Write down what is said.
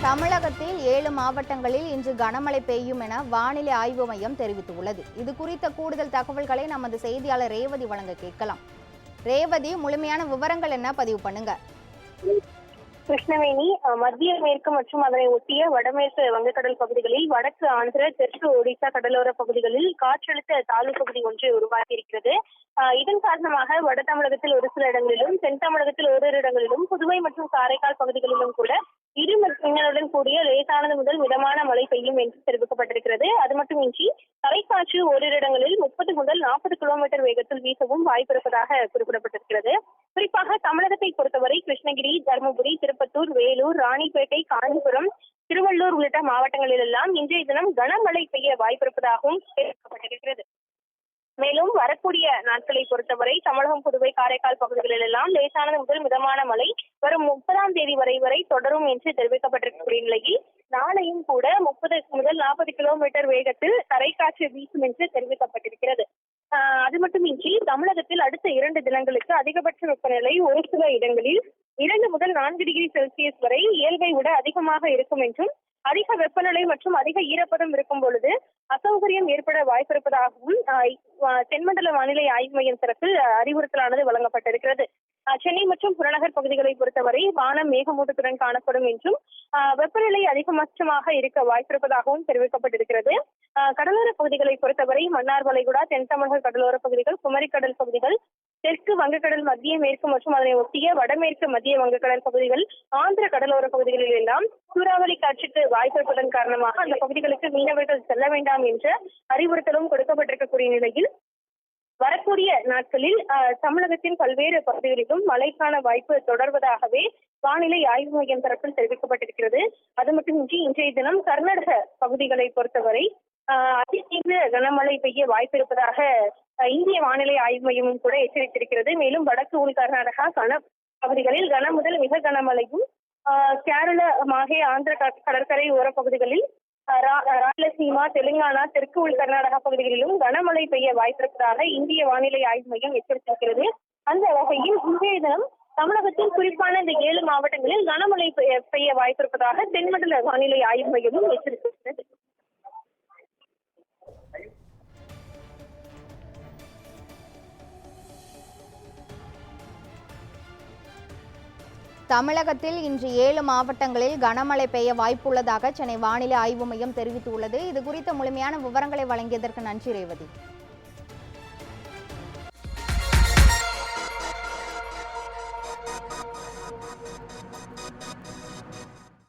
தமிழகத்தில் 7 மாவட்டங்களில் இன்று கனமழை பெய்யும் என வானிலை ஆய்வு மையம் தெரிவித்துள்ளது. இது குறித்த கூடுதல் தகவல்களை நமது செய்தியாளர் ரேவதி வழங்க கேட்கலாம். ரேவதி, முழுமையான விவரங்கள் என்ன பதிவு பண்ணுங்க. கிருஷ்ணவேணி, மத்திய மேற்கு மற்றும் அதனை ஒட்டிய வடமேற்கு வங்கக்கடல் பகுதிகளில், வடக்கு ஆந்திர, தெற்கு ஒடிசா கடலோர பகுதிகளில் காற்றழுத்த தாழ்வு பகுதி ஒன்று உருவாகியிருக்கிறது. இதன் காரணமாக வட தமிழகத்தில் ஒரு சில இடங்களிலும், தென் தமிழகத்தில் ஓரிரு இடங்களிலும், புதுவை மற்றும் காரைக்கால் பகுதிகளிலும் கூட இடி மின்னலுடன் கூடிய லேசானது முதல் மிதமான மழை பெய்யும் என்று தெரிவிக்கப்பட்டிருக்கிறது. அது மட்டுமின்றி தலைக்காற்று ஓரிரு இடங்களில் 30 முதல் 40 கிலோமீட்டர் வேகத்தில் வீசவும் வாய்ப்பிருப்பதாக குறிப்பிடப்பட்டிருக்கிறது. குறிப்பாக தமிழகத்தை பொறுத்தவரை கிருஷ்ணகிரி, தருமபுரி, திருப்பத்தூர், வேலூர், ராணிப்பேட்டை, காஞ்சிபுரம், திருவள்ளூர் உள்ளிட்ட மாவட்டங்களில் எல்லாம் இன்றைய தினம் கனமழை பெய்ய வாய்ப்பிருப்பதாகவும் தெரிவிக்கப்பட்டிருக்கிறது. மேலும் வரக்கூடிய நாட்களை பொறுத்தவரை தமிழகம், புதுவை, காரைக்கால் பகுதிகளில் எல்லாம் லேசானது முதல் மிதமான மழை வரும் 30ஆம் தேதி வரை தொடரும் என்று தெரிவிக்கப்பட்டிருக்கக்கூடிய நிலையில் நாளையும் கூட 30 முதல் 40 கிலோமீட்டர் வேகத்தில் தரைக்காற்று வீசும் என்று தெரிவிக்கப்பட்டிருக்கிறது. அது மட்டுமின்றி தமிழகத்தில் அடுத்த 2 தினங்களுக்கு அதிகபட்ச வெப்பநிலை ஒரு சில இடங்களில் 2 முதல் 4 டிகிரி செல்சியஸ் வரை இயல்பை விட அதிகமாக இருக்கும் என்றும், அதிக வெப்பநிலை மற்றும் அதிக ஈரப்பதம் இருக்கும் பொழுது அசௌகரியம் ஏற்பட வாய்ப்பிருப்பதாகவும் தென்மண்டல வானிலை ஆய்வு மையம் தரப்பில் அறிவுறுத்தலானது வழங்கப்பட்டிருக்கிறது. சென்னை மற்றும் புறநகர் பகுதிகளை பொறுத்தவரை வானம் மேகமூட்டத்துடன் காணப்படும் என்றும், வெப்பநிலை அதிகபட்சமாக இருக்க வாய்ப்பிருப்பதாகவும் தெரிவிக்கப்பட்டிருக்கிறது. கடலோர பகுதிகளை பொறுத்தவரை மன்னார் வளைகுடா, தென் தமிழக கடலோர பகுதிகள், குமரிக்கடல் பகுதிகள், தெற்கு வங்கக்கடல், மத்திய மேற்கு மற்றும் அதனை ஒட்டிய வடமேற்கு மத்திய வங்கக்கடல் பகுதிகள், ஆந்திர கடலோர பகுதிகளில் எல்லாம் சூறாவளி காற்றுக்கு வாய்ப்பிருப்பதன் காரணமாக அந்த பகுதிகளுக்கு மீனவர்கள் செல்ல வேண்டாம் என்ற அறிவுறுத்தலும் கொடுக்கப்பட்டிருக்கக்கூடிய நிலையில் வரக்கூடிய நாட்களில் தமிழகத்தின் பல்வேறு பகுதிகளிலும் மழைக்கான வாய்ப்பு தொடர்வதாகவே வானிலை ஆய்வு மையம் தரப்பில் தெரிவிக்கப்பட்டிருக்கிறது. அது மட்டுமின்றி இன்றைய தினம் கர்நாடக பகுதிகளை பொறுத்தவரை அதிதீவிர கனமழை பெய்ய வாய்ப்பிருப்பதாக இந்திய வானிலை ஆய்வு மையமும் கூட எச்சரித்திருக்கிறது. மேலும் வடக்கு உள் கர்நாடகா பகுதிகளில் கன முதல் மிக கனமழையும், கேரள, மாஹே, ஆந்திர கடற்கரை ஓர பகுதிகளில், ராயலசீமா, தெலுங்கானா, தெற்கு உள் கர்நாடகா பகுதிகளிலும் கனமழை பெய்ய வாய்ப்பிருப்பதாக இந்திய வானிலை ஆய்வு மையம் எச்சரித்திருக்கிறது. அந்த வகையில் இன்றைய தினம் தமிழகத்தில் குறிப்பான இந்த 7 மாவட்டங்களில் கனமழை பெய்ய வாய்ப்பிருப்பதாக தென்மண்டல வானிலை ஆய்வு மையமும் எச்சரித்திருக்கிறது. தமிழகத்தில் இன்று 7 மாவட்டங்களில் கனமழை பெய்ய வாய்ப்புள்ளதாக சென்னை வானிலை ஆய்வு மையம் தெரிவித்துள்ளது. இது குறித்த முழுமையான விவரங்களை வழங்கியதற்கு நன்றி ரேவதி.